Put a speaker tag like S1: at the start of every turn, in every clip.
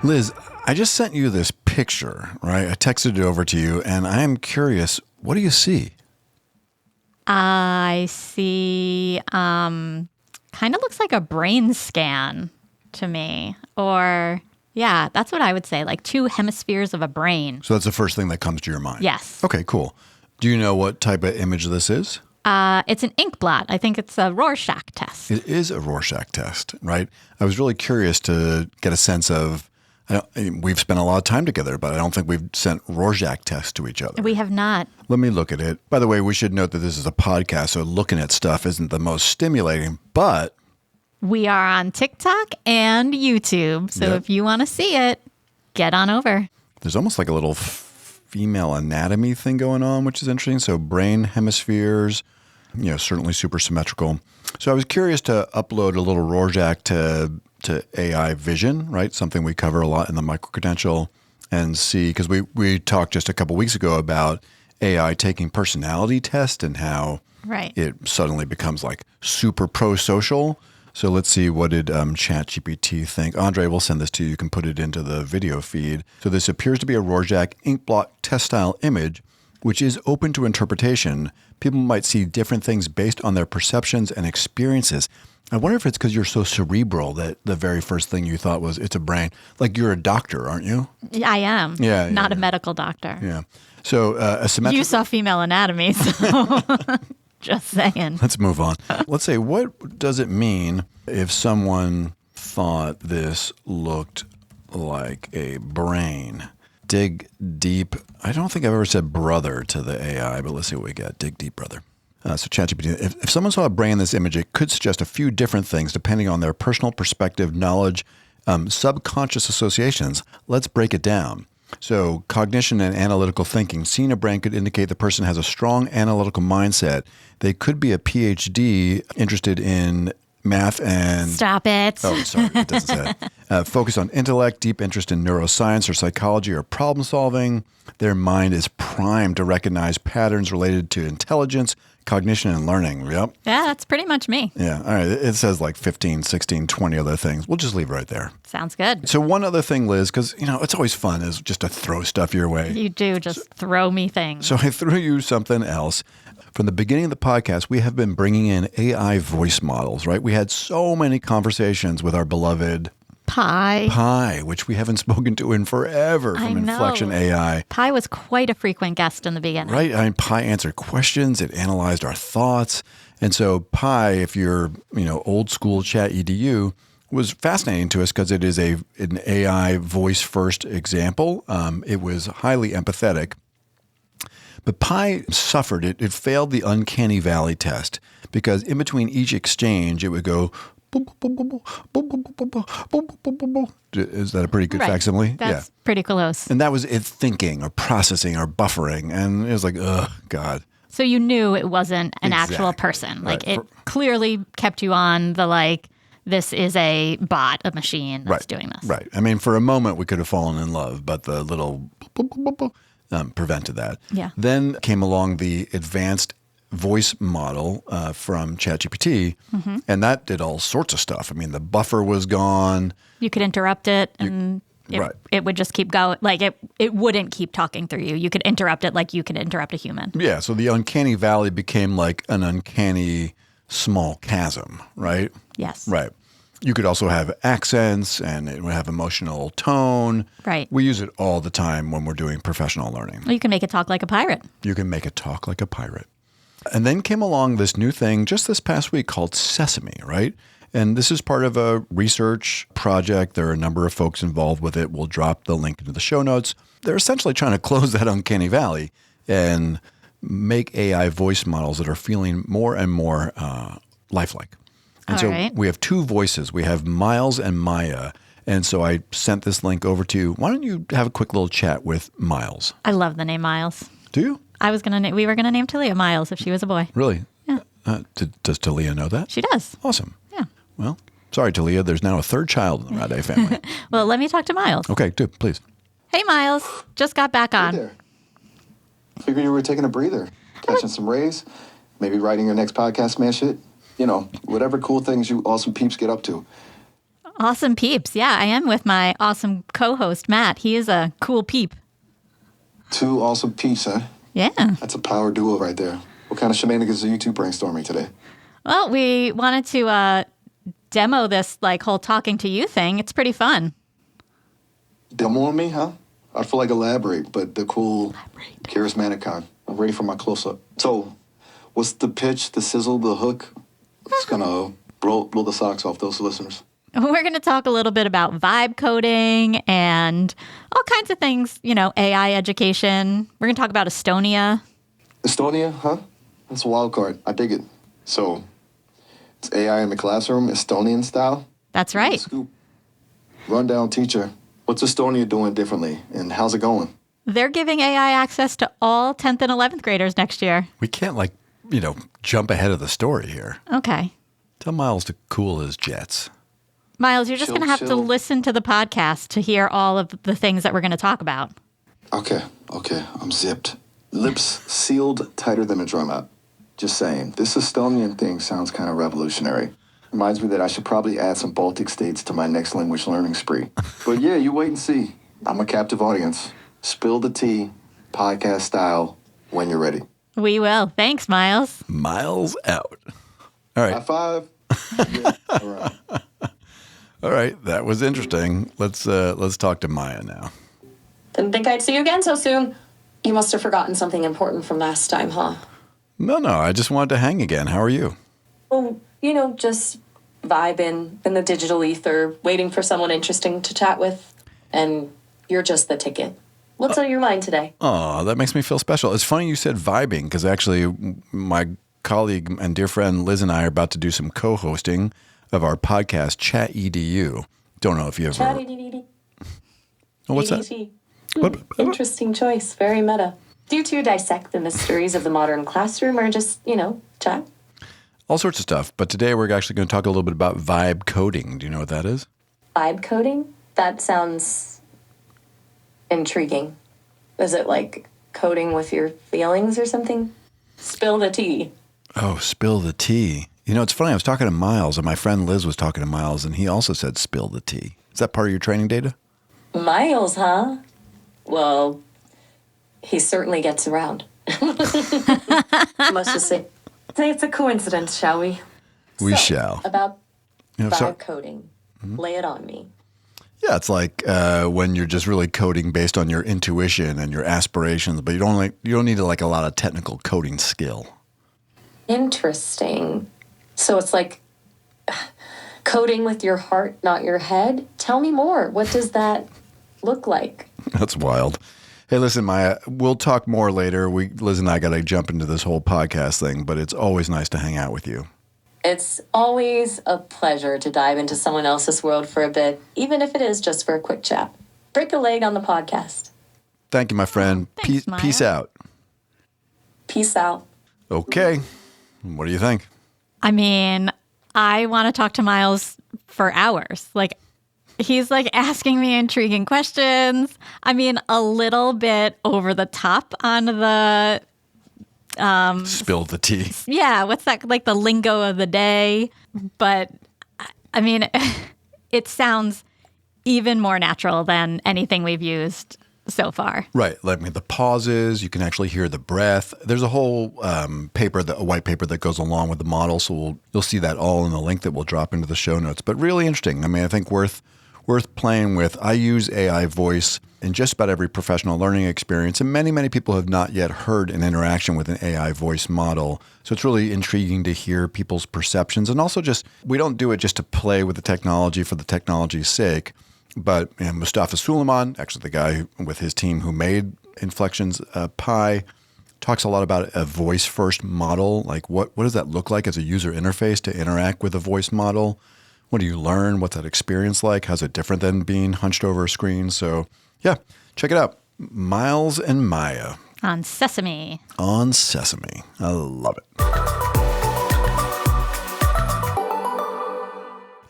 S1: Liz, I just sent you this picture, right? I texted it over to you, and I am curious, what do you see?
S2: I see kind of looks like a brain scan to me. Or, yeah, that's what I would say, like two hemispheres of a brain.
S1: So that's the first thing that comes to your mind?
S2: Yes.
S1: Okay, cool. Do you know what type of image this is?
S2: It's an ink blot. I think it's a Rorschach test.
S1: It is a Rorschach test, right? I was really curious to get a sense of, we've spent a lot of time together, but I don't think we've sent Rorschach tests to each other.
S2: We have not.
S1: Let me look at it. By the way, we should note that this is a podcast, so looking at stuff isn't the most stimulating, but
S2: We are on TikTok and YouTube. So
S1: Yep.
S2: if you want to see it, get on over.
S1: there's almost like a little female anatomy thing going on, which is interesting. So brain hemispheres, certainly super symmetrical. So I was curious to upload a little Rorschach to AI vision, right? Something we cover a lot in the micro-credential, and see, because we talked just a couple weeks ago about AI taking personality tests and how
S2: Right.
S1: it suddenly becomes like super pro-social. So let's see, what did ChatGPT think? Andre, we'll send this to you. You can put it into the video feed. So this appears to be a Rorschach inkblot test style image, which is open to interpretation. People might see different things based on their perceptions and experiences. I wonder if it's because you're so cerebral that the very first thing you thought was it's a brain. Like you're a doctor, aren't you?
S2: I am.
S1: Yeah,
S2: Not
S1: yeah.
S2: a medical doctor.
S1: Yeah. So a symmetrical...
S2: You saw female anatomy, so just saying.
S1: Let's move on. Let's say, what does it mean if someone thought this looked like a brain? Dig deep. I don't think I've ever said brother to the AI, but let's see what we got. Dig deep, brother. So ChatGPT, if someone saw a brain in this image, it could suggest a few different things depending on their personal perspective, knowledge, subconscious associations. Let's break it down. So cognition and analytical thinking. Seeing a brain could indicate the person has a strong analytical mindset. They could be a PhD interested in math and...
S2: Stop it.
S1: Oh, sorry. It doesn't say that. Focus on intellect, deep interest in neuroscience or psychology or problem solving. Their mind is primed to recognize patterns related to intelligence, cognition, and learning. Yep.
S2: Yeah, that's pretty much me.
S1: Yeah. All right. It says like 15, 16, 20 other things. We'll just leave it right there.
S2: Sounds good.
S1: So one other thing, Liz, because, it's always fun is just to throw stuff your way.
S2: You do just throw me things.
S1: So I threw you something else. From the beginning of the podcast, we have been bringing in AI voice models, right? We had so many conversations with our beloved
S2: Pi,
S1: which we haven't spoken to in forever from
S2: I know.
S1: Inflection AI.
S2: Pi was quite a frequent guest in the beginning.
S1: Right? I mean, Pi answered questions. It analyzed our thoughts. And so Pi, if you're, old school ChatGPT-EDU, was fascinating to us because it is an AI voice first example. It was highly empathetic. But Pi suffered. It failed the uncanny valley test because in between each exchange, it would go, is that a pretty good facsimile?
S2: That's pretty close.
S1: And that was it thinking or processing or buffering. And it was like, oh, God.
S2: So you knew it wasn't an actual
S1: Exactly.
S2: person. Like
S1: Right.
S2: it clearly kept you on the this is a bot, a machine that's doing this.
S1: Right. I mean, for a moment, we could have fallen in love, but the little prevented that.
S2: Yeah.
S1: Then came along the advanced voice model from ChatGPT, and that did all sorts of stuff. I mean, the buffer was gone.
S2: You could interrupt it and it would just keep going. Like it wouldn't keep talking through you. You could interrupt it like you could interrupt a human.
S1: Yeah. So the uncanny valley became like an uncanny small chasm, right?
S2: Yes.
S1: Right. You could also have accents and it would have emotional tone.
S2: Right.
S1: We use it all the time when we're doing professional learning.
S2: Well, you can make it talk like a pirate.
S1: You can make it talk like a pirate. And then came along this new thing just this past week called Sesame, right? And this is part of a research project. There are a number of folks involved with it. We'll drop the link into the show notes. They're essentially trying to close that uncanny valley and make AI voice models that are feeling more and more lifelike. And so we have two voices. We have Miles and Maya. And so I sent this link over to you. Why don't you have a quick little chat with Miles?
S2: I love the name Miles.
S1: Do you?
S2: We were gonna name Talia Miles if she was a boy.
S1: Really?
S2: Yeah.
S1: Does Talia know that?
S2: She does.
S1: Awesome.
S2: Yeah.
S1: Well, sorry, Talia. There's now a third child in the Rade family.
S2: Well, let me talk to Miles.
S1: Okay, do please.
S2: Hey, Miles. Just got back on.
S3: Hey there. Figured you were taking a breather, catching some rays, maybe writing your next podcast smash hit. Whatever cool things you awesome peeps get up to.
S2: Awesome peeps. Yeah, I am with my awesome co-host, Matt. He is a cool peep.
S3: Two awesome peeps, huh?
S2: Yeah.
S3: That's a power duo right there. What kind of shenanigans are you two brainstorming today?
S2: Well, we wanted to demo this like whole talking to you thing. It's pretty fun.
S3: Demo on me, huh? I feel like elaborate, but the cool, charismatic kind. I'm ready for my close-up. So, what's the pitch, the sizzle, the hook? It's gonna blow the socks off those listeners.
S2: We're going to talk a little bit about vibe coding and all kinds of things, you know, AI education. We're going to talk about Estonia.
S3: Estonia, huh? That's a wild card. I dig it. So, it's AI in the classroom, Estonian style?
S2: That's right.
S3: Scoop. Rundown, teacher. What's Estonia doing differently, and how's it going?
S2: They're giving AI access to all 10th and 11th graders next year.
S1: We can't, jump ahead of the story here.
S2: Okay.
S1: Tell Miles to cool his jets.
S2: Miles, you're just
S3: Chill,
S2: going to have to
S3: chill.
S2: listen to the podcast to hear all of the things that we're going to talk about.
S3: Okay, I'm zipped. Lips sealed tighter than a drum out. Just saying, this Estonian thing sounds kind of revolutionary. Reminds me that I should probably add some Baltic states to my next language learning spree. But yeah, you wait and see. I'm a captive audience. Spill the tea, podcast style, when you're ready.
S2: We will. Thanks, Miles.
S1: Miles out. All
S3: High
S1: right.
S3: five. Yeah, all right.
S1: All right. That was interesting. Let's talk to Maya now.
S4: Didn't think I'd see you again so soon. You must have forgotten something important from last time, huh?
S1: No, I just wanted to hang again. How are you?
S4: Well, just vibing in the digital ether, waiting for someone interesting to chat with, and you're just the ticket. What's on your mind today?
S1: Oh, that makes me feel special. It's funny you said vibing because actually my colleague and dear friend Liz and I are about to do some co-hosting of our podcast, Chat-EDU. Don't know if you ever...
S4: Chat-EDU.
S1: Oh, what's that?
S4: EDT.
S1: What?
S4: Interesting choice. Very meta. Do you two dissect the mysteries of the modern classroom or just, chat?
S1: All sorts of stuff. But today we're actually going to talk a little bit about vibe coding. Do you know what that is?
S4: Vibe coding? That sounds intriguing. Is it like coding with your feelings or something? Spill the tea.
S1: Oh, spill the tea. It's funny. I was talking to Miles, and my friend Liz was talking to Miles, and he also said spill the tea. Is that part of your training data?
S4: Miles, huh? Well, he certainly gets around. Must just say it's a coincidence, shall we?
S1: We
S4: So,
S1: shall.
S4: About vibe
S1: so-
S4: coding. Lay it on me.
S1: Yeah, it's like when you're just really coding based on your intuition and your aspirations, but you don't need a lot of technical coding skill.
S4: Interesting. So it's like coding with your heart, not your head. Tell me more. What does that look like?
S1: That's wild. Hey, listen, Maya, we'll talk more later. Liz and I got to jump into this whole podcast thing, but it's always nice to hang out with you.
S4: It's always a pleasure to dive into someone else's world for a bit, even if it is just for a quick chat. Break a leg on the podcast.
S1: Thank you, my friend.
S2: Thanks, Maya.
S1: Peace out.
S4: Peace out.
S1: Okay. What do you think?
S2: I mean, I want to talk to Miles for hours. He's asking me intriguing questions. I mean, a little bit over the top on the
S1: Spill the tea.
S2: yeah, what's that, like the lingo of the day? But I mean, it sounds even more natural than anything we've used so far.
S1: Right. The pauses, you can actually hear the breath. There's a whole a white paper that goes along with the model. So you'll see that all in the link that we'll drop into the show notes. But really interesting. I mean, I think worth playing with. I use AI voice in just about every professional learning experience, and many, many people have not yet heard an interaction with an AI voice model. So it's really intriguing to hear people's perceptions. And also we don't do it just to play with the technology for the technology's sake. But Mustafa Suleiman, actually the guy with his team who made Inflection's Pi, talks a lot about a voice-first model. Like what does that look like as a user interface to interact with a voice model? What do you learn? What's that experience like? How's it different than being hunched over a screen? So yeah, check it out. Miles and Maya.
S2: On Sesame.
S1: On Sesame. I love it.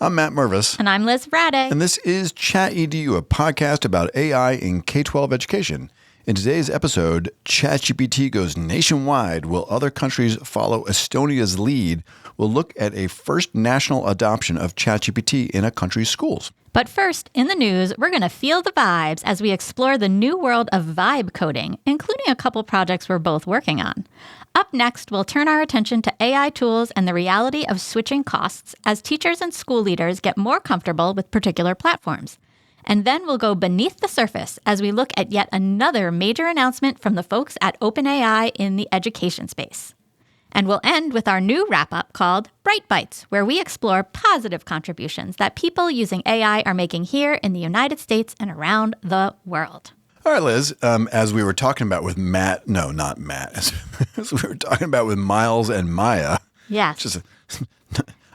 S1: I'm Matt Mervis.
S2: And I'm Liz Radde.
S1: And this is Chat-EDU, a podcast about AI in K-12 education. In today's episode, ChatGPT goes nationwide. Will other countries follow Estonia's lead? We'll look at a first national adoption of ChatGPT in a country's schools.
S2: But first, in the news, we're going to feel the vibes as we explore the new world of vibe coding, including a couple projects we're both working on. Up next, we'll turn our attention to AI tools and the reality of switching costs as teachers and school leaders get more comfortable with particular platforms. And then we'll go beneath the surface as we look at yet another major announcement from the folks at OpenAI in the education space. And we'll end with our new wrap-up called Bright Bites, where we explore positive contributions that people using AI are making here in the United States and around the world.
S1: All right, Liz, as we were talking about with Matt, no, not Matt, as we were talking about with Miles and Maya.
S2: Yes.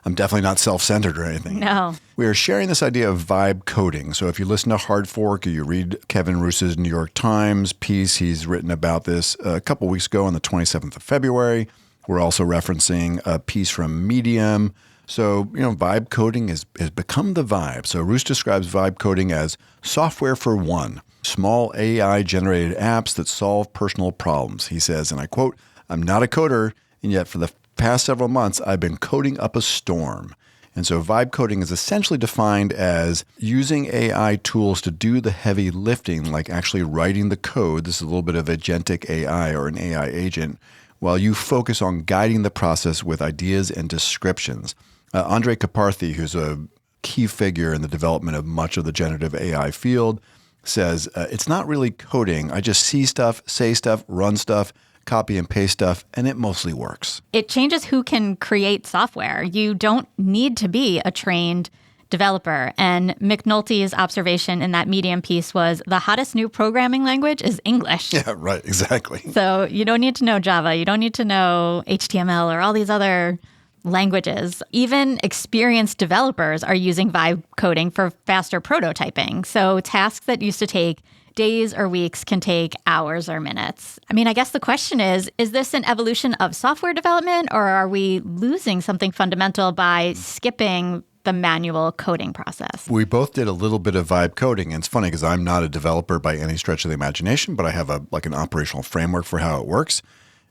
S1: I'm definitely not self-centered or anything.
S2: No.
S1: We are sharing this idea of vibe coding. So if you listen to Hard Fork or you read Kevin Roos's New York Times piece, he's written about this a couple weeks ago on the 27th of February. We're also referencing a piece from Medium. So, vibe coding has become the vibe. So Roos describes vibe coding as software for one, small AI-generated apps that solve personal problems. He says, and I quote, "I'm not a coder, and yet for the past several months, I've been coding up a storm." And so vibe coding is essentially defined as using AI tools to do the heavy lifting, like actually writing the code. This is a little bit of agentic AI or an AI agent, while you focus on guiding the process with ideas and descriptions. Andre Kaparthi, who's a key figure in the development of much of the generative AI field, says, it's not really coding. I just see stuff, say stuff, run stuff, copy and paste stuff, and it mostly works.
S2: It changes who can create software. You don't need to be a trained developer. And McNulty's observation in that Medium piece was the hottest new programming language is English.
S1: Yeah, right, exactly.
S2: So you don't need to know Java. You don't need to know HTML or all these other languages. Even experienced developers are using vibe coding for faster prototyping. So tasks that used to take days or weeks can take hours or minutes. I mean, I guess the question is this an evolution of software development, or are we losing something fundamental by skipping the manual coding process?
S1: We both did a little bit of vibe coding. And it's funny because I'm not a developer by any stretch of the imagination, but I have an operational framework for how it works.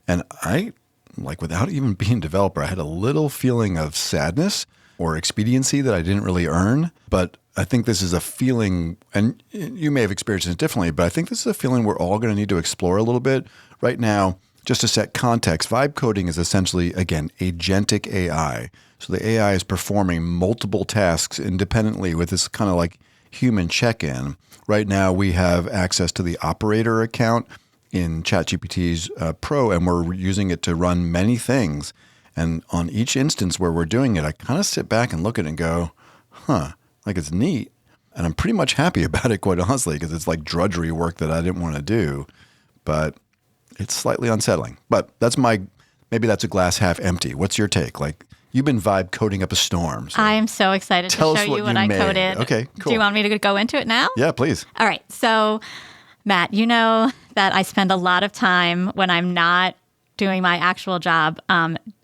S1: And I, without even being a developer, I had a little feeling of sadness or expediency that I didn't really earn. But I think this is a feeling, and you may have experienced it differently, but I think this is a feeling we're all going to need to explore a little bit. Right now, just to set context, vibe coding is essentially, again, agentic AI. So the AI is performing multiple tasks independently with this kind of like human check-in. Right now, we have access to the operator account in ChatGPT's Pro, and we're using it to run many things. And on each instance where we're doing it, I kind of sit back and look at it and go, it's neat. And I'm pretty much happy about it, quite honestly, because it's like drudgery work that I didn't want to do. But it's slightly unsettling. But maybe that's a glass half empty. What's your take? You've been vibe coding up a storm. So
S2: I am so excited to show you what I coded.
S1: Okay, cool.
S2: Do you want me to go into it now?
S1: Yeah, please.
S2: All right. So, Matt, you know that I spend a lot of time when I'm not doing my actual job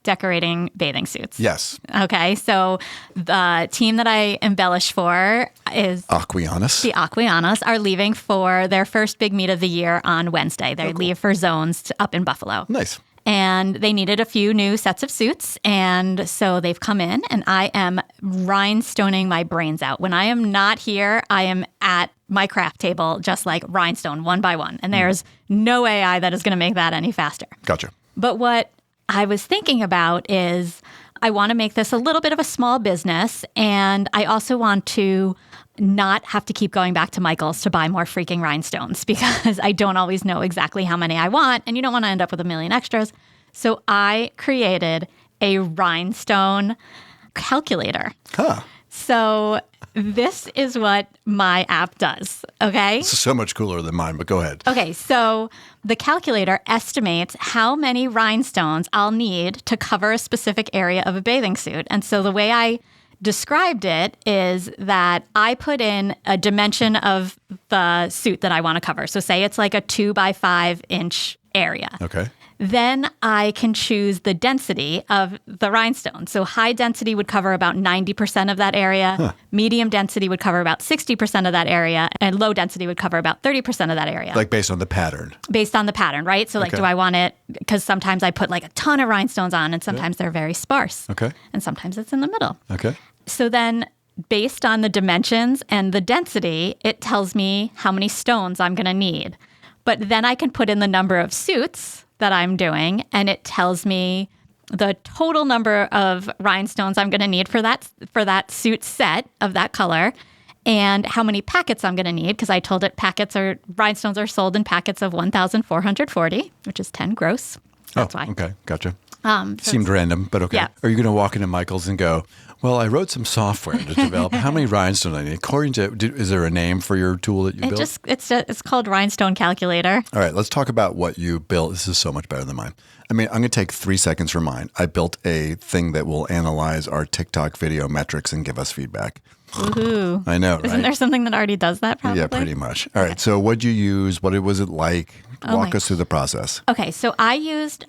S2: decorating bathing suits.
S1: Yes.
S2: Okay. So the team that I embellish for is
S1: Aquianas.
S2: The Aquianas are leaving for their first big meet of the year on Wednesday. They leave for Zones up in Buffalo.
S1: Nice.
S2: And they needed a few new sets of suits. And so they've come in, and I am rhinestoning my brains out. When I am not here, I am at my craft table, just like rhinestone, one by one. And there's no AI that is going to make that any faster.
S1: Gotcha.
S2: But what I was thinking about is I want to make this a little bit of a small business. And I also want to not have to keep going back to Michael's to buy more freaking rhinestones because I don't always know exactly how many I want. And you don't want to end up with a million extras. So I created a rhinestone calculator.
S1: Huh.
S2: So this is what my app does, okay?
S1: This is so much cooler than mine, but go ahead.
S2: Okay, so the calculator estimates how many rhinestones I'll need to cover a specific area of a bathing suit. And so the way I described it is that I put in a dimension of the suit that I want to cover. So say it's like a 2 by 5 inch area.
S1: Okay.
S2: Then I can choose the density of the rhinestone. So high density would cover about 90% of that area. Medium density would cover about 60% of that area. And low density would cover about 30% of that area.
S1: Like based on the pattern.
S2: Based on the pattern, right? So like,
S1: Okay.
S2: do I want it, because sometimes I put like a ton of rhinestones on and sometimes they're very sparse.
S1: Okay.
S2: And sometimes it's in the middle.
S1: Okay.
S2: So then based on the dimensions and the density, it tells me how many stones I'm going to need. But then I can put in the number of suits that I'm doing, and it tells me the total number of rhinestones I'm going to need for that suit set of that color, and how many packets I'm going to need, because I told it rhinestones are sold in packets of 1,440, which is 10 gross. That's why.
S1: Okay. Gotcha.
S2: So
S1: Seemed random, but okay.
S2: Yeah.
S1: Are you going to walk into Michael's and go, well, I wrote some software to develop how many rhinestones I need? According to, is there a name for your tool that you built?
S2: It's called Rhinestone Calculator.
S1: All right, let's talk about what you built. This is so much better than mine. I mean, I'm going to take 3 seconds from mine. I built a thing that will analyze our TikTok video metrics and give us feedback.
S2: Woohoo.
S1: I know, right?
S2: Isn't there something that already does that, probably?
S1: Yeah, pretty much. All right, so what'd you use? What was it like? Walk
S2: my-
S1: us through the process.
S2: Okay, so I used,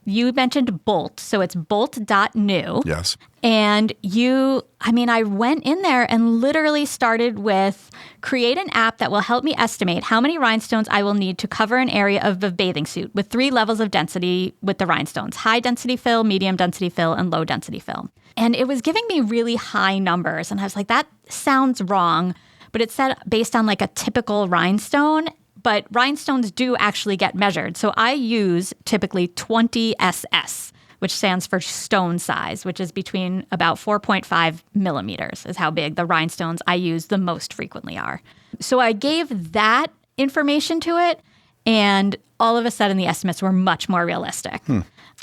S2: you mentioned Bolt, so it's bolt.new.
S1: Yes.
S2: And I went in there and literally started with create an app that will help me estimate how many rhinestones I will need to cover an area of a bathing suit with 3 levels of density with the rhinestones: high density fill, medium density fill, and low density fill. And it was giving me really high numbers. And I was like, that sounds wrong. But it said based on like a typical rhinestone, but rhinestones do actually get measured. So I use typically 20 SS, which stands for stone size, which is between about 4.5 millimeters is how big the rhinestones I use the most frequently are. So I gave that information to it, and all of a sudden the estimates were much more realistic.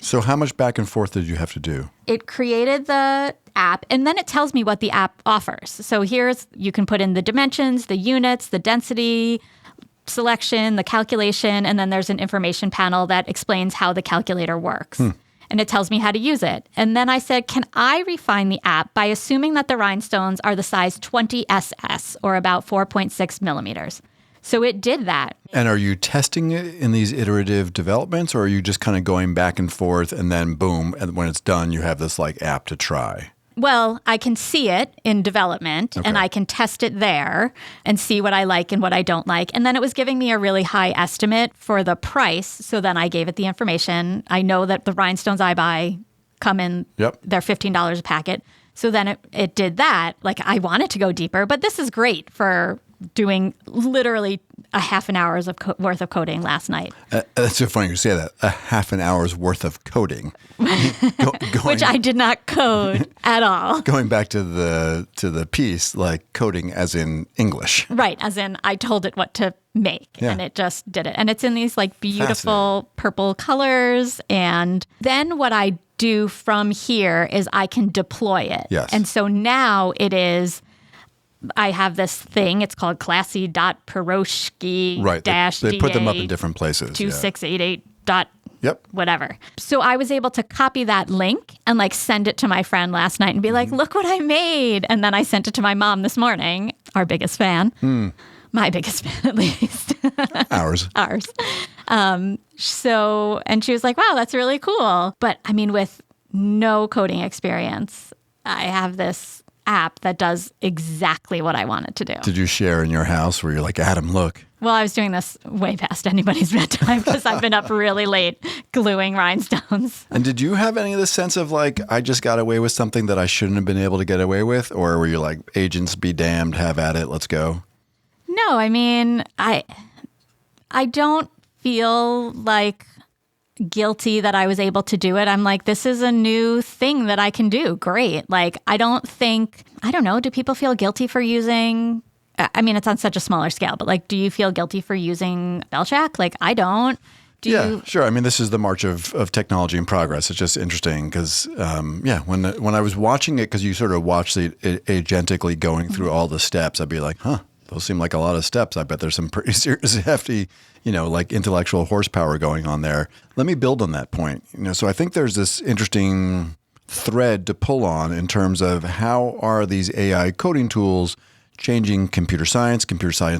S1: So how much back and forth did you have to do?
S2: It created the app, and then it tells me what the app offers. So you can put in the dimensions, the units, the density, selection, the calculation, and then there's an information panel that explains how the calculator works. And it tells me how to use it. And then I said, can I refine the app by assuming that the rhinestones are the size 20 SS, or about 4.6 millimeters? So it did that.
S1: And are you testing it in these iterative developments, or are you just kind of going back and forth and then boom, and when it's done, you have this like app to try?
S2: Well, I can see it in development,
S1: Okay.
S2: and I can test it there and see what I like and what I don't like. And then it was giving me a really high estimate for the price. So then I gave it the information. I know that the rhinestones I buy come in,
S1: Yep.
S2: they're $15 a packet. So then it did that. Like, I wanted to go deeper, but this is great for doing literally a half an hour's worth of coding last night.
S1: That's so funny you say that. A half an hour's worth of coding.
S2: Which I did not code at all.
S1: Going back to the piece, like coding as in English.
S2: Right, as in I told it what to make,
S1: Yeah.
S2: and it just did it. And it's in these like beautiful purple colors. And then what I do from here is I can deploy it.
S1: Yes.
S2: And so now I have this thing. It's called classy.piroshki
S1: Right.
S2: dash
S1: They put them up in different places.
S2: 2688 dot
S1: Yep.
S2: whatever. So I was able to copy that link and like send it to my friend last night and be like, look what I made. And then I sent it to my mom this morning, our biggest fan. My biggest fan, at least.
S1: Ours.
S2: Ours. And she was like, wow, that's really cool. But I mean, with no coding experience, I have this app that does exactly what I want it to do.
S1: Did you share in your house where you're like, Adam, look?
S2: Well, I was doing this way past anybody's bedtime because I've been up really late gluing rhinestones.
S1: And did you have any of the sense of like, I just got away with something that I shouldn't have been able to get away with? Or were you like, agents be damned, have at it, let's go?
S2: No, I mean, I don't feel like guilty that I was able to do it. I'm like, this is a new thing that I can do. Great. Like, I don't know, do people feel guilty for using, I mean, it's on such a smaller scale, but like, do you feel guilty for using Bellshack? Like, I don't.
S1: Yeah, sure. I mean, this is the march of technology and progress. It's just interesting because, when I was watching it, because you sort of watch it agentically going through all the steps, I'd be like, those seem like a lot of steps. I bet there's some pretty serious, hefty, like intellectual horsepower going on there. Let me build on that point. So I think there's this interesting thread to pull on in terms of how are these AI coding tools changing computer science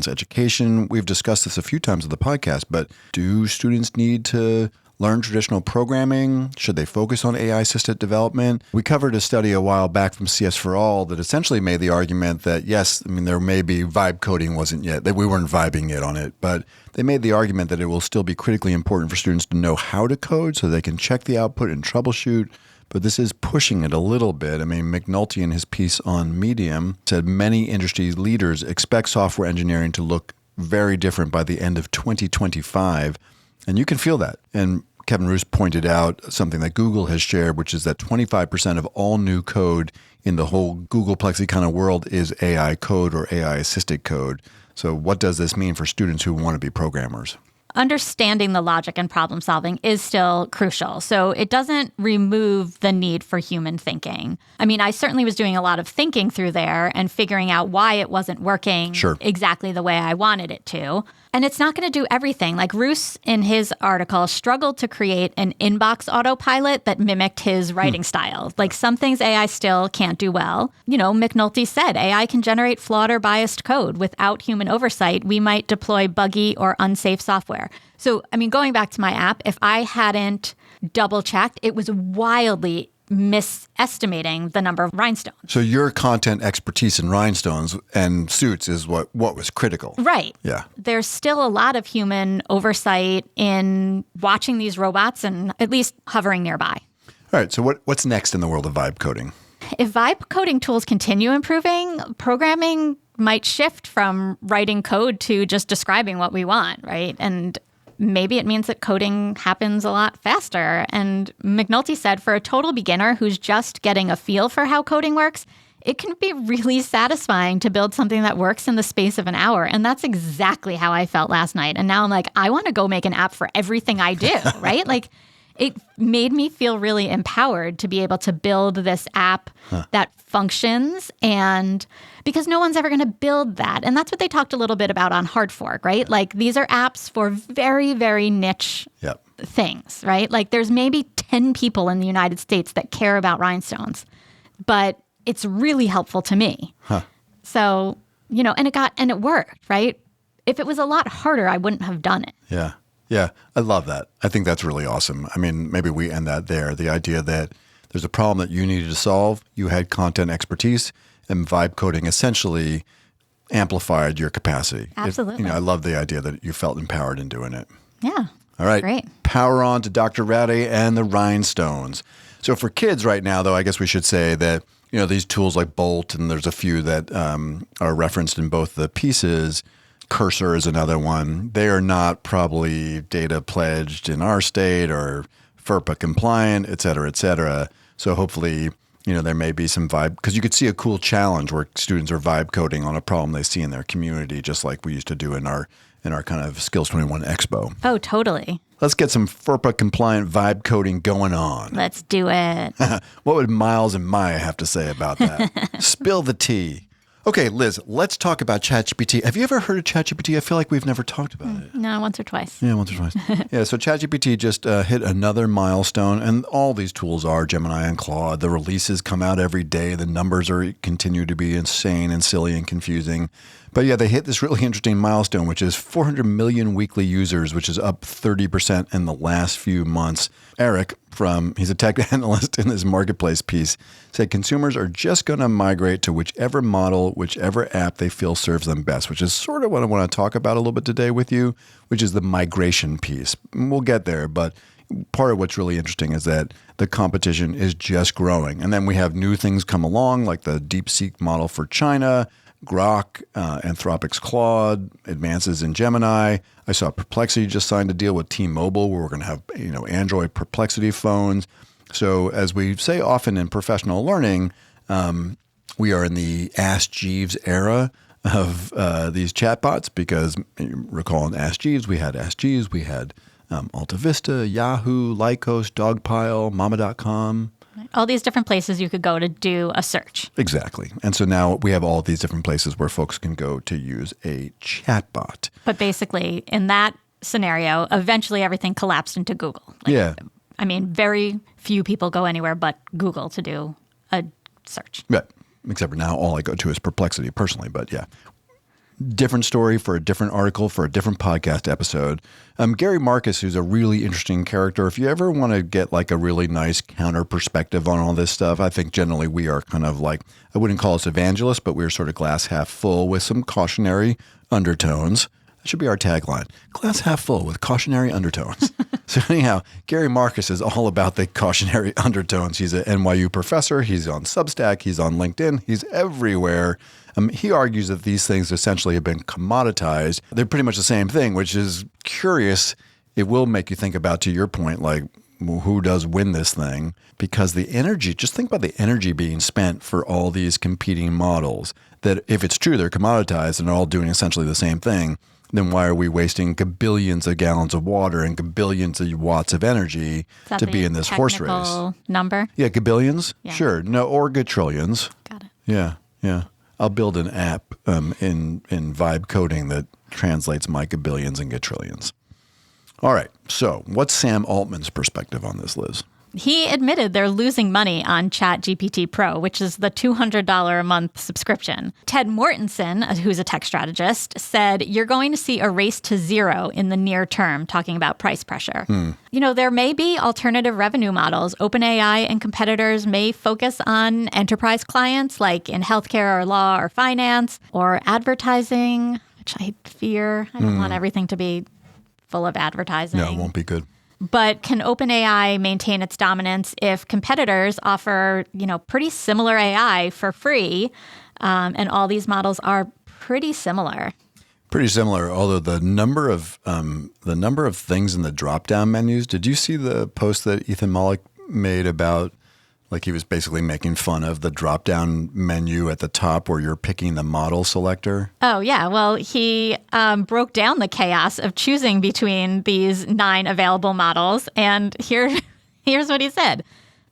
S1: education. We've discussed this a few times on the podcast, but do students need to learn traditional programming? Should they focus on AI-assisted development? We covered a study a while back from CS for All that essentially made the argument that, yes, I mean, there may be vibe coding wasn't yet, that we weren't vibing yet on it, but they made the argument that it will still be critically important for students to know how to code so they can check the output and troubleshoot. But this is pushing it a little bit. I mean, McNulty in his piece on Medium said many industry leaders expect software engineering to look very different by the end of 2025. And you can feel that. And Kevin Roos pointed out something that Google has shared, which is that 25% of all new code in the whole Googleplex kind of world is AI code or AI-assisted code. So what does this mean for students who want to be programmers?
S2: Understanding the logic and problem solving is still crucial. So it doesn't remove the need for human thinking. I mean, I certainly was doing a lot of thinking through there and figuring out why it wasn't working exactly the way I wanted it to. And it's not going to do everything. Like Roos in his article struggled to create an inbox autopilot that mimicked his writing style. Like some things AI still can't do well. You know, McNulty said AI can generate flawed or biased code. Without human oversight, we might deploy buggy or unsafe software. So, I mean, going back to my app, if I hadn't double checked, it was wildly misestimating the number of rhinestones.
S1: So your content expertise in rhinestones and suits is what was critical.
S2: Right.
S1: Yeah.
S2: There's still a lot of human oversight in watching these robots and at least hovering nearby.
S1: All right. So what's next in the world of vibe coding?
S2: If vibe coding tools continue improving, programming might shift from writing code to just describing what we want, right? And maybe it means that coding happens a lot faster. And McNulty said for a total beginner who's just getting a feel for how coding works, it can be really satisfying to build something that works in the space of an hour. And that's exactly how I felt last night. And now I'm like, I want to go make an app for everything I do, right? Like it made me feel really empowered to be able to build this app that functions, and because no one's ever going to build that. And that's what they talked a little bit about on Hard Fork, right? Like these are apps for very, very niche things, right? Like there's maybe 10 people in the United States that care about rhinestones, but it's really helpful to me. So, you know, and it worked, right? If it was a lot harder, I wouldn't have done it.
S1: Yeah. Yeah, I love that. I think that's really awesome. I mean, maybe we end that there. The idea that there's a problem that you needed to solve, you had content expertise, and vibe coding essentially amplified your capacity.
S2: Absolutely.
S1: I love the idea that you felt empowered in doing it.
S2: Yeah.
S1: All right.
S2: Great.
S1: Power on to Dr. Rade and the rhinestones. So for kids right now, though, I guess we should say that, you know, these tools like Bolt, and there's a few that are referenced in both the pieces. Cursor is another one. They are not probably data pledged in our state or FERPA compliant, et cetera, et cetera. So hopefully, you know, there may be some vibe, because you could see a cool challenge where students are vibe coding on a problem they see in their community, just like we used to do in our kind of Skills 21 Expo.
S2: Oh, totally.
S1: Let's get some FERPA compliant vibe coding going on.
S2: Let's do it.
S1: What would Miles and Maya have to say about that? Spill the tea. Okay, Liz, let's talk about ChatGPT. Have you ever heard of ChatGPT? I feel like we've never talked about it.
S2: No, once or twice.
S1: Yeah, once or twice. Yeah, so ChatGPT just hit another milestone, and all these tools are, Gemini and Claude. The releases come out every day. The numbers continue to be insane and silly and confusing. But yeah, they hit this really interesting milestone, which is 400 million weekly users, which is up 30% in the last few months. Eric, he's a tech analyst in this marketplace piece, said consumers are just going to migrate to whichever model, whichever app they feel serves them best, which is sort of what I want to talk about a little bit today with you, which is the migration piece. We'll get there, but part of what's really interesting is that the competition is just growing. And then we have new things come along, like the DeepSeek model for China, Grok, Anthropic's Claude, advances in Gemini. I saw Perplexity just signed a deal with T-Mobile where we're going to have, you know, Android Perplexity phones. So as we say often in professional learning, we are in the Ask Jeeves era of these chatbots, because you recall in Ask Jeeves, we had Ask Jeeves, we had Alta Vista, Yahoo, Lycos, Dogpile, Mama.com.
S2: All these different places you could go to do a search.
S1: Exactly. And so now we have all these different places where folks can go to use a chatbot.
S2: But basically, in that scenario, eventually everything collapsed into Google. Like,
S1: yeah.
S2: I mean, very few people go anywhere but Google to do a search.
S1: Right. Except for now, all I go to is Perplexity personally, but yeah. different story for a different article for a different podcast episode. Gary Marcus, who's a really interesting character. If you ever want to get like a really nice counter perspective on all this stuff, I think generally we are kind of like, I wouldn't call us evangelists, but we're sort of glass half full with some cautionary undertones. That should be our tagline. Glass half full with cautionary undertones. So anyhow, Gary Marcus is all about the cautionary undertones. He's an NYU professor. He's on Substack. He's on LinkedIn. He's everywhere. He argues that these things essentially have been commoditized. They're pretty much the same thing, which is curious. It will make you think about, to your point, like, who does win this thing? Because the energy, just think about the energy being spent for all these competing models, that if it's true, they're commoditized and they're all doing essentially the same thing, then why are we wasting gabillions of gallons of water and gabillions of watts of energy to be in this horse race?
S2: Number?
S1: Yeah, gabillions?
S2: Yeah.
S1: Sure. No, or gatrillions.
S2: Got it.
S1: Yeah, yeah. I'll build an app in vibe coding that translates my gabillions and gatrillions. All right. So what's Sam Altman's perspective on this, Liz?
S2: He admitted they're losing money on ChatGPT Pro, which is the $200 a month subscription. Ted Mortensen, who's a tech strategist, said you're going to see a race to zero in the near term, talking about price pressure. You know, there may be alternative revenue models. OpenAI and competitors may focus on enterprise clients like in healthcare or law or finance or advertising, which I fear. I don't want everything to be full of advertising.
S1: No, it won't be good.
S2: But can OpenAI maintain its dominance if competitors offer, you know, pretty similar AI for free, and all these models are pretty similar?
S1: Pretty similar, although the number of things in the drop-down menus. Did you see the post that Ethan Mollick made about, like, he was basically making fun of the drop-down menu at the top where you're picking the model selector?
S2: Oh, yeah. Well, he broke down the chaos of choosing between these 9 available models. And here's what he said.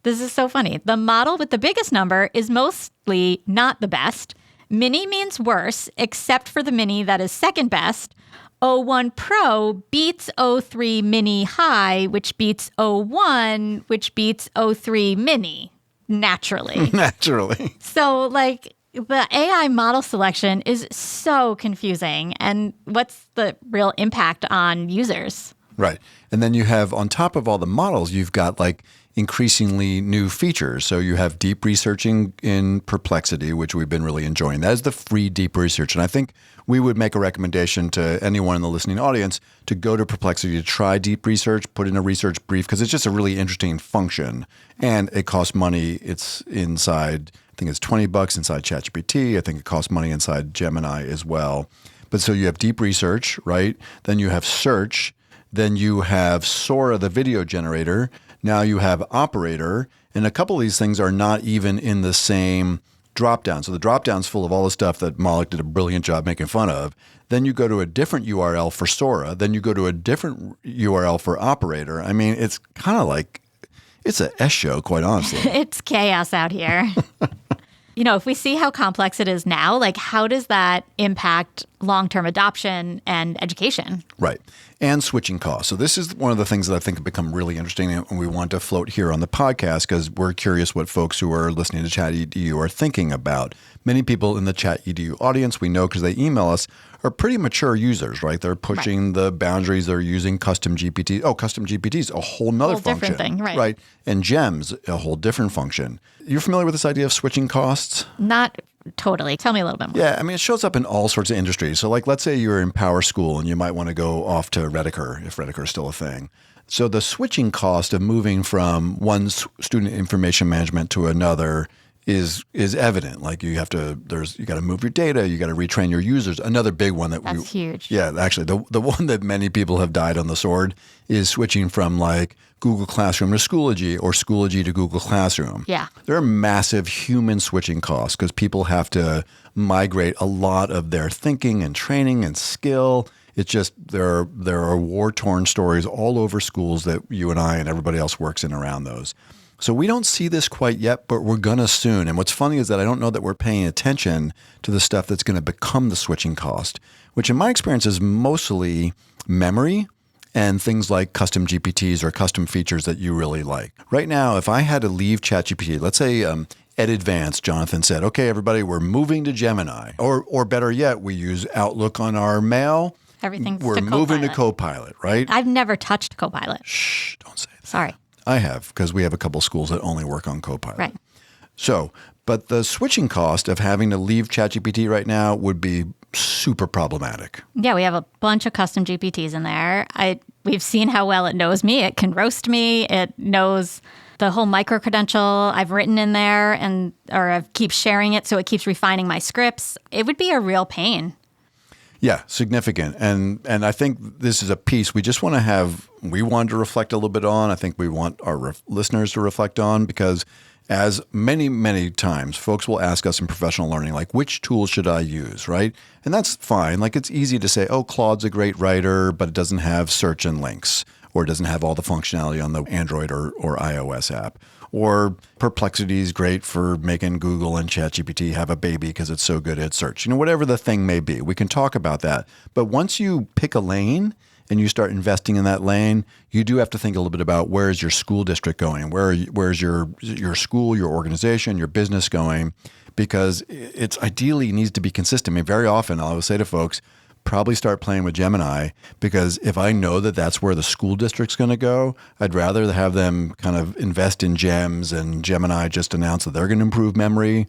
S2: This is so funny. The model with the biggest number is mostly not the best. Mini means worse, except for the mini that is second best. O1 Pro beats O3 Mini High, which beats O1, which beats O3 Mini, naturally.
S1: Naturally.
S2: So, like, the AI model selection is so confusing. And what's the real impact on users?
S1: Right. And then you have, on top of all the models, you've got like increasingly new features. So you have deep researching in Perplexity, which we've been really enjoying. That is the free deep research. And I think we would make a recommendation to anyone in the listening audience to go to Perplexity to try deep research, put in a research brief, because it's just a really interesting function. And it costs money. It's inside, I think it's $20 inside ChatGPT. I think it costs money inside Gemini as well. But so you have deep research, right? Then you have search. Then you have Sora, the video generator. Now you have operator. And a couple of these things are not even in the same dropdown. So the dropdown's full of all the stuff that Mollick did a brilliant job making fun of. Then you go to a different URL for Sora. Then you go to a different URL for operator. I mean, it's kind of like, it's a S show, quite honestly.
S2: It's chaos out here. You know, if we see how complex it is now, like, how does that impact long-term adoption and education?
S1: Right. And switching costs. So this is one of the things that I think have become really interesting and we want to float here on the podcast because we're curious what folks who are listening to Chat-EDU are thinking about. Many people in the Chat-EDU audience, we know because they email us, are pretty mature users, right? They're pushing the boundaries. They're using custom GPT. Oh, custom GPT is a whole nother function.
S2: Different thing, right?
S1: Right. And GEMS, a whole different function. You're familiar with this idea of switching costs?
S2: Not totally. Tell me a little bit more.
S1: Yeah, I mean, it shows up in all sorts of industries. So like, let's say you're in power school and you might want to go off to Reddiker, if Reddiker is still a thing. So the switching cost of moving from one student information management to another is evident. Like you got to move your data, you got to retrain your users. Another big one
S2: that's huge.
S1: Yeah, actually, the one that many people have died on the sword is switching from like Google Classroom to Schoology or Schoology to Google Classroom.
S2: Yeah.
S1: There are massive human switching costs because people have to migrate a lot of their thinking and training and skill. It's just there are war-torn stories all over schools that you and I and everybody else works in around those. So we don't see this quite yet, but we're going to soon. And what's funny is that I don't know that we're paying attention to the stuff that's going to become the switching cost, which in my experience is mostly memory and things like custom GPTs or custom features that you really like. Right now, if I had to leave ChatGPT, let's say Ed Advanced, Jonathan said, okay, everybody, we're moving to Gemini. Or better yet, we use Outlook on our mail.
S2: Everything's
S1: We're
S2: to
S1: moving to
S2: Copilot.
S1: Copilot, right?
S2: I've never touched Copilot.
S1: Shh, don't say that.
S2: Sorry.
S1: I have, because we have a couple schools that only work on Copilot.
S2: Right.
S1: So, but the switching cost of having to leave ChatGPT right now would be super problematic.
S2: Yeah, we have a bunch of custom GPTs in there. We've seen how well it knows me. It can roast me. It knows the whole micro-credential I've written in there, or I keep sharing it, so it keeps refining my scripts. It would be a real pain.
S1: Yeah, significant. And I think this is a piece we just want to have, we wanted to reflect a little bit on. I think we want our listeners to reflect on, because as many, many times folks will ask us in professional learning, like, which tool should I use, right? And that's fine. Like, it's easy to say, oh, Claude's a great writer, but it doesn't have search and links, or it doesn't have all the functionality on the Android or iOS app. Or Perplexity is great for making Google and ChatGPT have a baby because it's so good at search. Whatever the thing may be, we can talk about that. But once you pick a lane and you start investing in that lane, you do have to think a little bit about, where is your school district going? Where's your school, your organization, your business going? Because it's ideally needs to be consistent. I mean, very often I always say to folks, probably start playing with Gemini, because if I know that that's where the school district's going to go, I'd rather have them kind of invest in gems, and Gemini just announce that they're going to improve memory.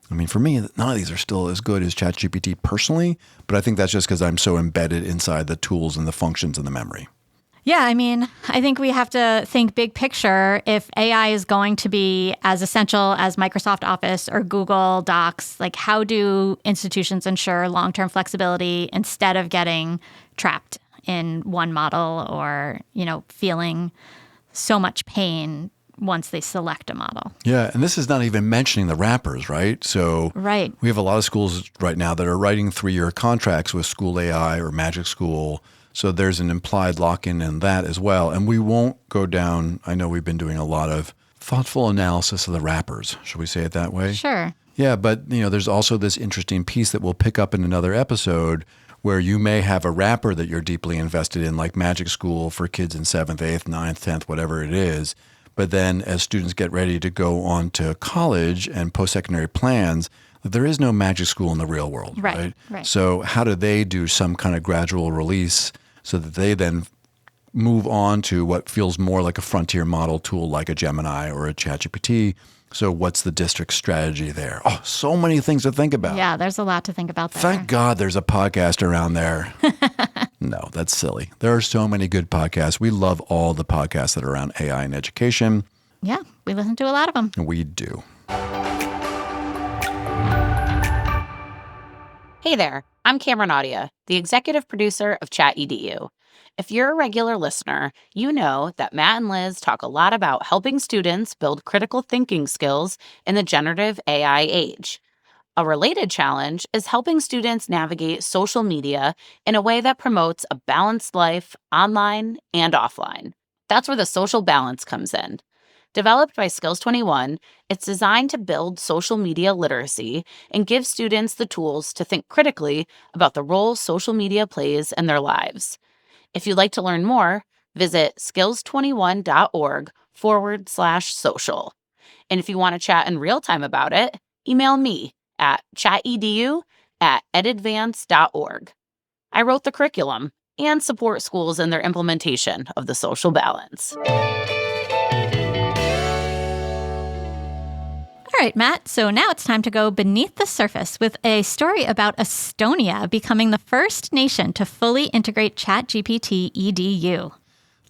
S1: I mean, for me, none of these are still as good as ChatGPT personally, but I think that's just because I'm so embedded inside the tools and the functions and the memory.
S2: Yeah, I mean, I think we have to think big picture. If AI is going to be as essential as Microsoft Office or Google Docs, like, how do institutions ensure long-term flexibility instead of getting trapped in one model, or, feeling so much pain once they select a model?
S1: Yeah, and this is not even mentioning the wrappers, right? So
S2: Right.
S1: we have a lot of schools right now that are writing 3-year contracts with School AI or Magic School. So there's an implied lock-in in that as well. And we won't go down, I know we've been doing a lot of thoughtful analysis of the wrappers. Should we say it that way?
S2: Sure.
S1: Yeah, but there's also this interesting piece that we'll pick up in another episode, where you may have a wrapper that you're deeply invested in, like Magic School for kids in 7th, 8th, 9th, 10th, whatever it is. But then as students get ready to go on to college and post-secondary plans, there is no Magic School in the real world, right? So how do they do some kind of gradual release so that they then move on to what feels more like a frontier model tool like a Gemini or a ChatGPT? So what's the district's strategy there? Oh, so many things to think about.
S2: Yeah, there's a lot to think about there.
S1: Thank God there's a podcast around there. No, that's silly. There are so many good podcasts. We love all the podcasts that are around AI and education.
S2: Yeah, we listen to a lot of them.
S1: We do.
S5: Hey there, I'm Cameron Audia, the executive producer of Chat-EDU. If you're a regular listener, you know that Matt and Liz talk a lot about helping students build critical thinking skills in the generative AI age. A related challenge is helping students navigate social media in a way that promotes a balanced life online and offline. That's where the social balance comes in. Developed by Skills 21, it's designed to build social media literacy and give students the tools to think critically about the role social media plays in their lives. If you'd like to learn more, visit skills21.org/social. And if you want to chat in real time about it, email me at chatedu@edadvance.org. I wrote the curriculum and support schools in their implementation of the social balance.
S2: All right, Matt. So now it's time to go beneath the surface with a story about Estonia becoming the first nation to fully integrate ChatGPT-EDU.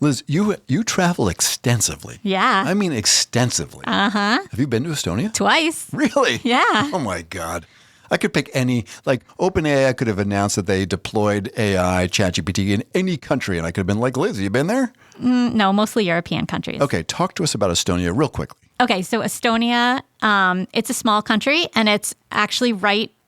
S1: Liz, you travel extensively.
S2: Yeah.
S1: I mean extensively.
S2: Uh-huh.
S1: Have you been to Estonia?
S2: Twice.
S1: Really?
S2: Yeah.
S1: Oh my God. I could pick any, like OpenAI could have announced that they deployed AI, ChatGPT in any country, and I could have been like, Liz, you been there?
S2: No, mostly European countries.
S1: Okay, talk to us about Estonia real quickly.
S2: Okay, so Estonia, it's a small country, and it's actually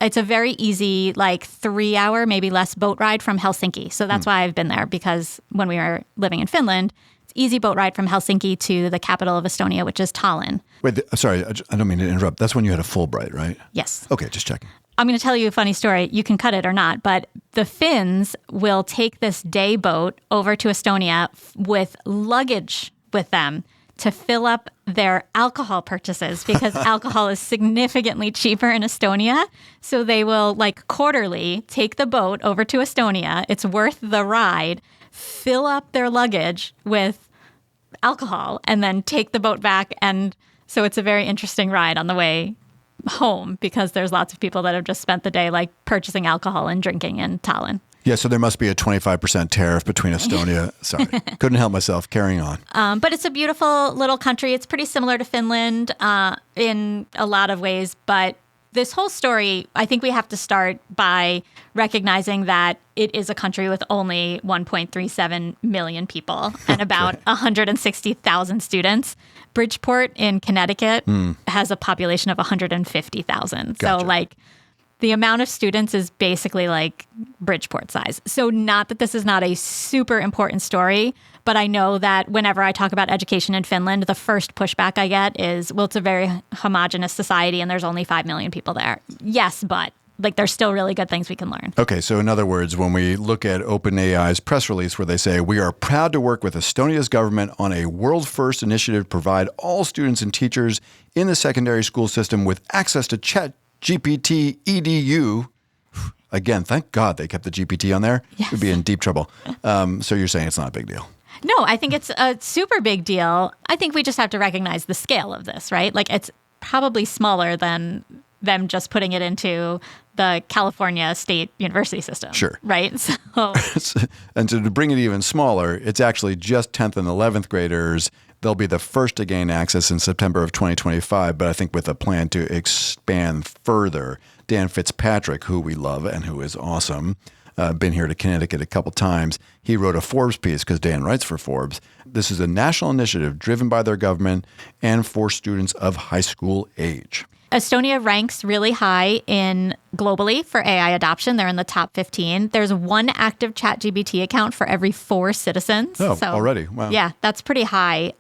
S2: it's a very easy, 3-hour, maybe less boat ride from Helsinki. So that's why I've been there, because when we were living in Finland, it's easy boat ride from Helsinki to the capital of Estonia, which is Tallinn.
S1: Wait, sorry, I don't mean to interrupt. That's when you had a Fulbright, right?
S2: Yes.
S1: Okay, just checking.
S2: I'm going to tell you a funny story. You can cut it or not, but the Finns will take this day boat over to Estonia with luggage with them to fill up their alcohol purchases because alcohol is significantly cheaper in Estonia. So they will like quarterly take the boat over to Estonia. It's worth the ride, fill up their luggage with alcohol, and then take the boat back. And so it's a very interesting ride on the way home because there's lots of people that have just spent the day like purchasing alcohol and drinking in Tallinn.
S1: Yeah, so there must be a 25% tariff between Estonia. Sorry, couldn't help myself. Carrying on.
S2: But it's a beautiful little country. It's pretty similar to Finland in a lot of ways. But this whole story, I think we have to start by recognizing that it is a country with only 1.37 million people and about 160,000 students. Bridgeport in Connecticut has a population of 150,000.
S1: Gotcha.
S2: So like the amount of students is basically like Bridgeport size. So not that this is not a super important story, but I know that whenever I talk about education in Finland, the first pushback I get is, well, it's a very homogenous society and there's only 5 million people there. Yes, but like there's still really good things we can learn.
S1: Okay, so in other words, when we look at OpenAI's press release where they say, we are proud to work with Estonia's government on a world-first initiative to provide all students and teachers in the secondary school system with access to ChatGPT-EDU. Again, thank God they kept the GPT on there.
S2: Yes.
S1: We'd be in deep trouble. So you're saying it's not a big deal.
S2: No, I think it's a super big deal. I think we just have to recognize the scale of this, right? Like it's probably smaller than them just putting it into the California State University system.
S1: Sure.
S2: Right? So
S1: And so to bring it even smaller, it's actually just 10th and 11th graders. They'll be the first to gain access in September of 2025, but I think with a plan to expand further. Dan Fitzpatrick, who we love and who is awesome, been here to Connecticut a couple times. He wrote a Forbes piece because Dan writes for Forbes. This is a national initiative driven by their government and for students of high school age.
S2: Estonia ranks really high globally for AI adoption. They're in the top 15. There's one active ChatGPT account for every 4 citizens.
S1: Oh, already? Wow.
S2: Yeah, that's pretty high.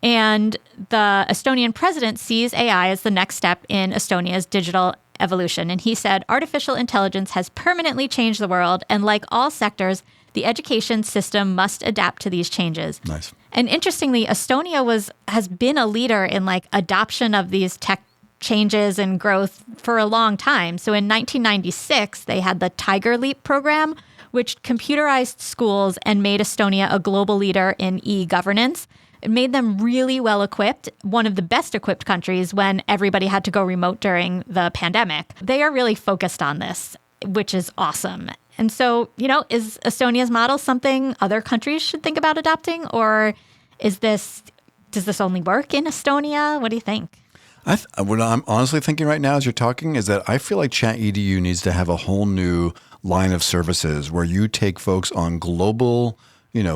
S2: And the Estonian president sees AI as the next step in Estonia's digital evolution. And he said, artificial intelligence has permanently changed the world. And like all sectors, the education system must adapt to these changes.
S1: Nice.
S2: And interestingly, Estonia has been a leader in like adoption of these tech changes and growth for a long time. So in 1996, they had the Tiger Leap program, which computerized schools and made Estonia a global leader in e-governance. It made them really well equipped, one of the best equipped countries when everybody had to go remote during the pandemic. They are really focused on this, which is awesome. And so, is Estonia's model something other countries should think about adopting? Or does this only work in Estonia? What do you think?
S1: What I'm honestly thinking right now as you're talking is that I feel like ChatEDU needs to have a whole new line of services where you take folks on global,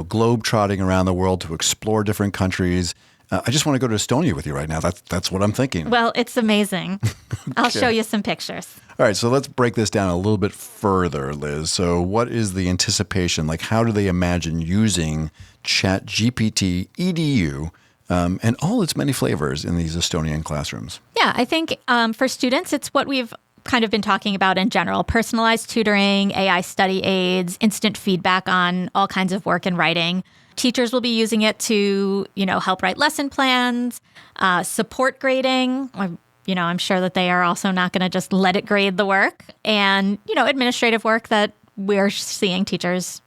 S1: globe trotting around the world to explore different countries. I just want to go to Estonia with you right now. That's what I'm thinking.
S2: Well, it's amazing. I'll show you some pictures.
S1: All right, so let's break this down a little bit further, Liz. So what is the anticipation? Like, how do they imagine using ChatGPT-EDU and all its many flavors in these Estonian classrooms?
S2: Yeah, I think for students, it's what we've kind of been talking about in general: personalized tutoring, AI study aids, instant feedback on all kinds of work and writing. Teachers will be using it to, help write lesson plans, support grading. I'm sure that they are also not going to just let it grade the work, and, administrative work that we're seeing teachers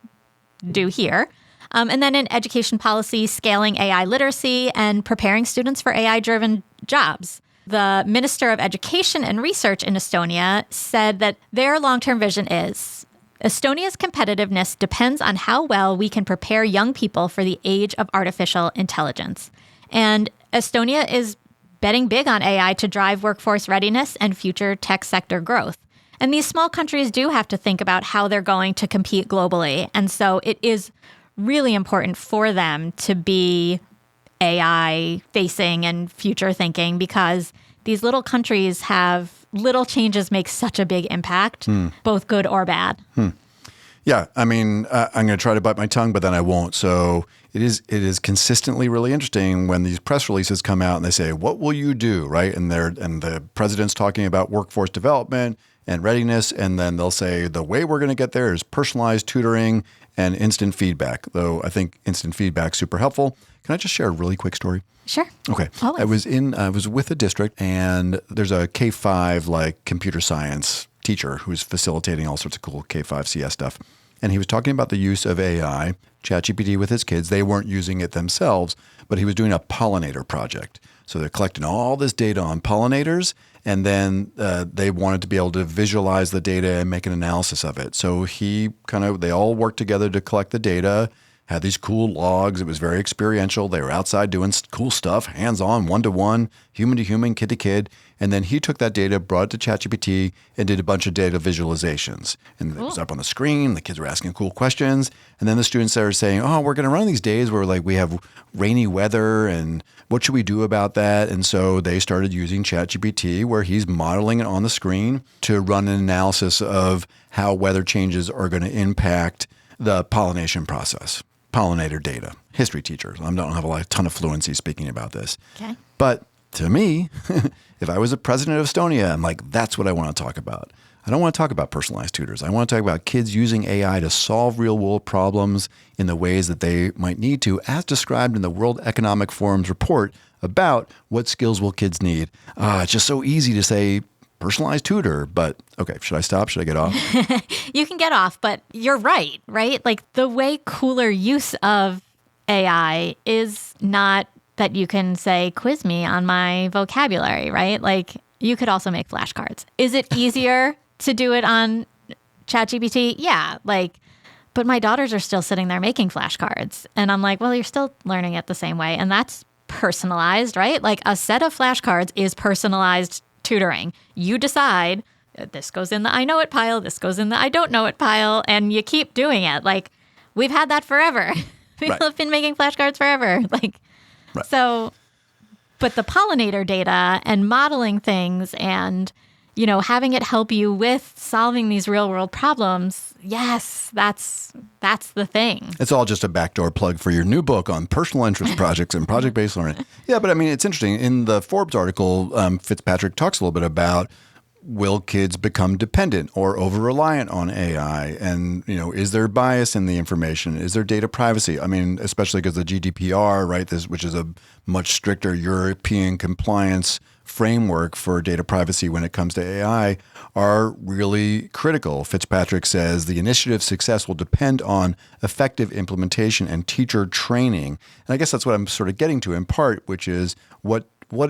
S2: do here. And then in education policy, scaling AI literacy and preparing students for AI-driven jobs. The Minister of Education and Research in Estonia said that their long-term vision is, Estonia's competitiveness depends on how well we can prepare young people for the age of artificial intelligence. And Estonia is betting big on AI to drive workforce readiness and future tech sector growth. And these small countries do have to think about how they're going to compete globally. And so it is really important for them to be AI facing and future thinking, because these little countries have little changes make such a big impact, both good or bad.
S1: Yeah, I mean, I'm going to try to bite my tongue, but then I won't. So it is consistently really interesting when these press releases come out and they say, "What will you do?" Right, and the president's talking about workforce development and readiness, and then they'll say the way we're going to get there is personalized tutoring and instant feedback, though I think instant feedback is super helpful. Can I just share a really quick story?
S2: Sure.
S1: Okay.
S2: Always.
S1: I was with a district, and there's a K-5 like computer science teacher who's facilitating all sorts of cool K-5 CS stuff. And he was talking about the use of AI, ChatGPT with his kids. They weren't using it themselves, but he was doing a pollinator project. So they're collecting all this data on pollinators, and then they wanted to be able to visualize the data and make an analysis of it. So they all worked together to collect the data, had these cool logs. It was very experiential. They were outside doing cool stuff, hands-on, one-to-one, human-to-human, kid-to-kid. And then he took that data, brought it to ChatGPT, and did a bunch of data visualizations. And it was up on the screen. The kids were asking cool questions. And then the students started saying, oh, we're going to run these days where we have rainy weather, and what should we do about that? And so they started using ChatGPT, where he's modeling it on the screen to run an analysis of how weather changes are going to impact the pollination process. Pollinator data. History teachers. I don't have a ton of fluency speaking about this.
S2: Okay.
S1: But to me, if I was the president of Estonia, I'm like, that's what I want to talk about. I don't want to talk about personalized tutors. I want to talk about kids using AI to solve real-world problems in the ways that they might need to, as described in the World Economic Forum's report about what skills will kids need. It's just so easy to say personalized tutor, but okay, should I stop? Should I get off?
S2: You can get off, but you're right? Like the way cooler use of AI is not that you can say, quiz me on my vocabulary, right? Like you could also make flashcards. Is it easier to do it on ChatGPT? Yeah. But my daughters are still sitting there making flashcards. And I'm like, well, you're still learning it the same way. And that's personalized, right? Like a set of flashcards is personalized tutoring. You decide this goes in the I know it pile, this goes in the I don't know it pile, and you keep doing it. Like we've had that forever. People have been making flashcards forever. So, but the pollinator data and modeling things and, having it help you with solving these real world problems. Yes, that's the thing.
S1: It's all just a backdoor plug for your new book on personal interest projects and project-based learning. Yeah, but I mean, it's interesting. In the Forbes article, Fitzpatrick talks a little bit about, will kids become dependent or over-reliant on AI? And, is there bias in the information? Is there data privacy? I mean, especially because the GDPR, right, which is a much stricter European compliance framework for data privacy when it comes to AI, are really critical. Fitzpatrick says the initiative's success will depend on effective implementation and teacher training. And I guess that's what I'm sort of getting to in part, which is what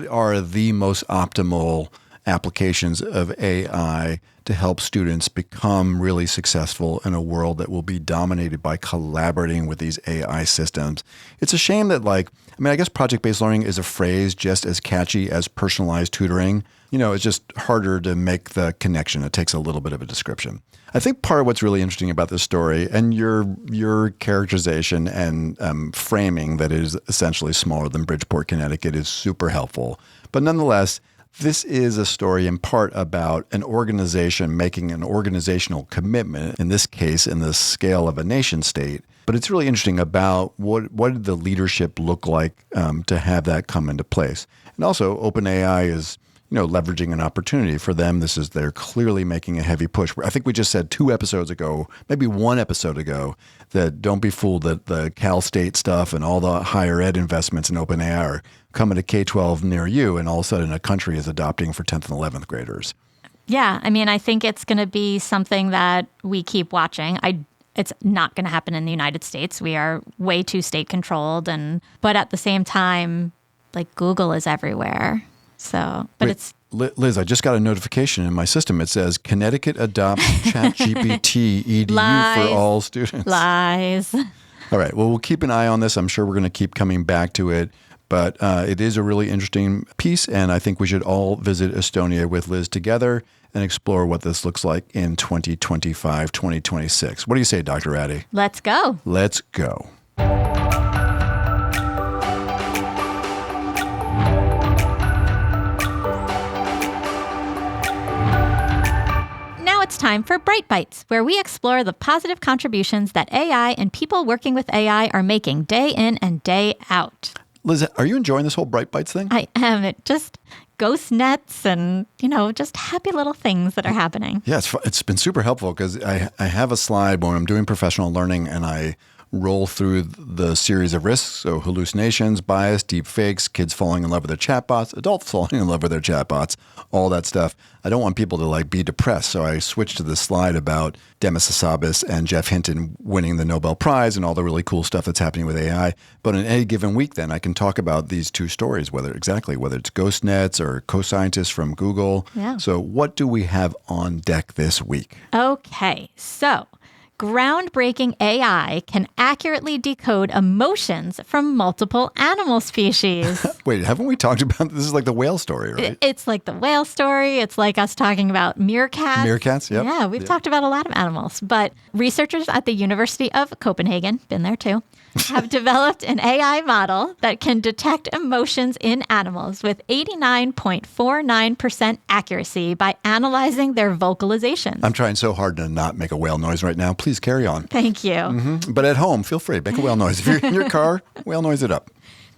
S1: are the most optimal applications of AI to help students become really successful in a world that will be dominated by collaborating with these AI systems. It's a shame that I guess project-based learning is a phrase just as catchy as personalized tutoring. It's just harder to make the connection. It takes a little bit of a description. I think part of what's really interesting about this story and your characterization and framing that it is essentially smaller than Bridgeport, Connecticut is super helpful. But nonetheless, this is a story in part about an organization making an organizational commitment, in this case, in the scale of a nation state. But it's really interesting about what did the leadership look like to have that come into place. And also, OpenAI is leveraging an opportunity for them. They're clearly making a heavy push. I think we just said 2 episodes ago, maybe 1 episode ago, that don't be fooled that the Cal State stuff and all the higher ed investments in OpenAI are coming to K-12 near you, and all of a sudden a country is adopting for 10th and 11th graders.
S2: Yeah, I mean, I think it's going to be something that we keep watching. It's not going to happen in the United States. We are way too state controlled, but at the same time, Google is everywhere. So, but
S1: Wait,
S2: it's
S1: Liz, I just got a notification in my system. It says Connecticut adopts ChatGPT-EDU for all students.
S2: Lies.
S1: All right. Well, we'll keep an eye on this. I'm sure we're going to keep coming back to it. But it is a really interesting piece, and I think we should all visit Estonia with Liz together and explore what this looks like in 2025, 2026. What do you say, Dr. Addy?
S2: Let's go.
S1: Let's go.
S2: Now it's time for Bright Bites, where we explore the positive contributions that AI and people working with AI are making day in and day out.
S1: Liz, are you enjoying this whole Bright Bites thing?
S2: I am. It just ghost nets and, just happy little things that are happening.
S1: Yeah, it's been super helpful because I have a slide when I'm doing professional learning and I roll through the series of risks. So hallucinations, bias, deep fakes, kids falling in love with their chatbots, adults falling in love with their chatbots, all that stuff. I don't want people to be depressed. So I switched to this slide about Demis Hassabis and Jeff Hinton winning the Nobel Prize and all the really cool stuff that's happening with AI. But in any given week, then I can talk about these two stories, whether it's ghost nets or co-scientists from Google.
S2: Yeah.
S1: So what do we have on deck this week?
S2: Okay, so groundbreaking AI can accurately decode emotions from multiple animal species.
S1: Wait, haven't we talked about this? Is like the whale story, right?
S2: It's like the whale story. It's like us talking about meerkats.
S1: Meerkats, yep.
S2: Yeah, we've talked about a lot of animals. But researchers at the University of Copenhagen, been there too, have developed an AI model that can detect emotions in animals with 89.49% accuracy by analyzing their vocalizations.
S1: I'm trying so hard to not make a whale noise right now. Please carry on.
S2: Thank you.
S1: Mm-hmm. But at home, feel free. Make a whale noise. If you're in your car, whale noise it up.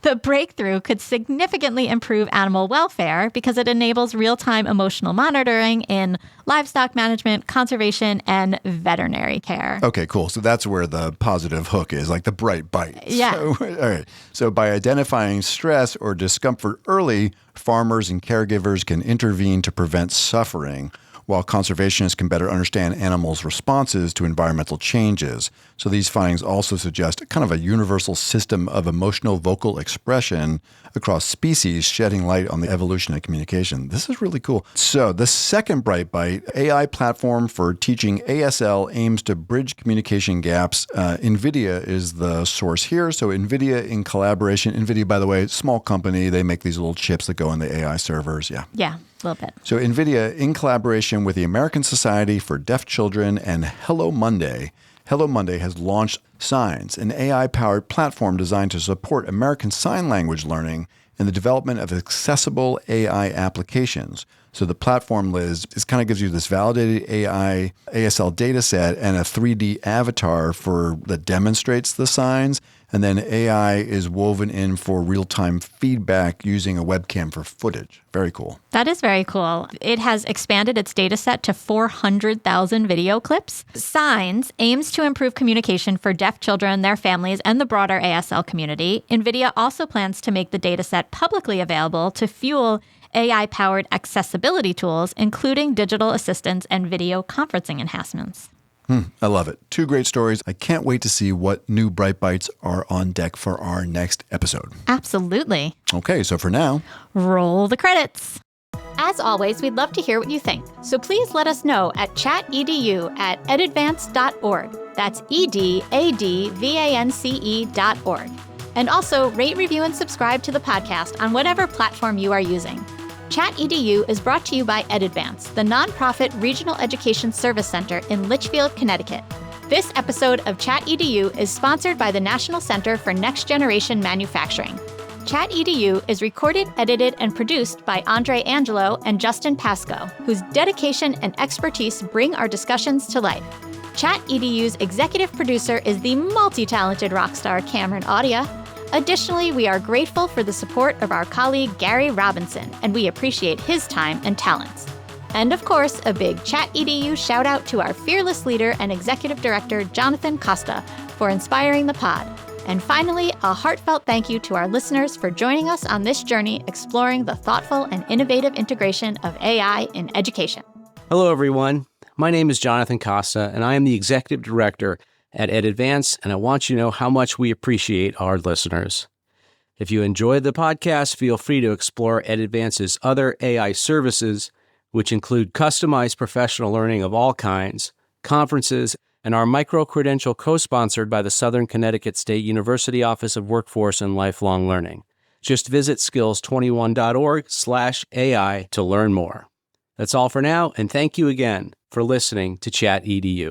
S2: The breakthrough could significantly improve animal welfare because it enables real-time emotional monitoring in livestock management, conservation, and veterinary care.
S1: Okay, cool. So that's where the positive hook is, like the bright bite.
S2: Yeah.
S1: So, all right. So by identifying stress or discomfort early, farmers and caregivers can intervene to prevent suffering, while conservationists can better understand animals' responses to environmental changes. So these findings also suggest kind of a universal system of emotional vocal expression across species, shedding light on the evolution of communication. This is really cool. So the second Bright Bite, AI platform for teaching ASL aims to bridge communication gaps. NVIDIA is the source here. So NVIDIA in collaboration, NVIDIA, by the way, small company, they make these little chips that go in the AI servers. Yeah.
S2: Yeah, a little bit.
S1: So NVIDIA, in collaboration with the American Society for Deaf Children and Hello Monday has launched Signs, an AI-powered platform designed to support American Sign Language learning and the development of accessible AI applications. So the platform, Liz, kind of gives you this validated AI ASL data set and a 3D avatar that demonstrates the signs. And then AI is woven in for real-time feedback using a webcam for footage. Very cool.
S2: That is very cool. It has expanded its data set to 400,000 video clips. Signs aims to improve communication for deaf children, their families, and the broader ASL community. NVIDIA also plans to make the data set publicly available to fuel AI-powered accessibility tools, including digital assistants and video conferencing enhancements.
S1: I love it. Two great stories. I can't wait to see what new Bright Bites are on deck for our next episode.
S2: Absolutely.
S1: Okay, so for now,
S2: roll the credits. As always, we'd love to hear what you think. So please let us know at chatedu@edadvance.org. That's EDADVANCE.org. And also rate, review, and subscribe to the podcast on whatever platform you are using. ChatEDU is brought to you by EdAdvance, the nonprofit regional education service center in Litchfield, Connecticut. This episode of ChatEDU is sponsored by the National Center for Next Generation Manufacturing. ChatEDU is recorded, edited, and produced by Andre Angelo and Justin Pasco, whose dedication and expertise bring our discussions to life. ChatEDU's executive producer is the multi-talented rock star Cameron Audia. Additionally, we are grateful for the support of our colleague Gary Robinson, and we appreciate his time and talents. And of course, a big ChatEDU shout out to our fearless leader and executive director, Jonathan Costa, for inspiring the pod. And finally, a heartfelt thank you to our listeners for joining us on this journey exploring the thoughtful and innovative integration of AI in education.
S6: Hello, everyone. My name is Jonathan Costa, and I am the executive director at EdAdvance, and I want you to know how much we appreciate our listeners. If you enjoyed the podcast, feel free to explore EdAdvance's other AI services, which include customized professional learning of all kinds, conferences, and our micro-credential co-sponsored by the Southern Connecticut State University Office of Workforce and Lifelong Learning. Just visit skills21.org/AI to learn more. That's all for now, and thank you again for listening to ChatEDU.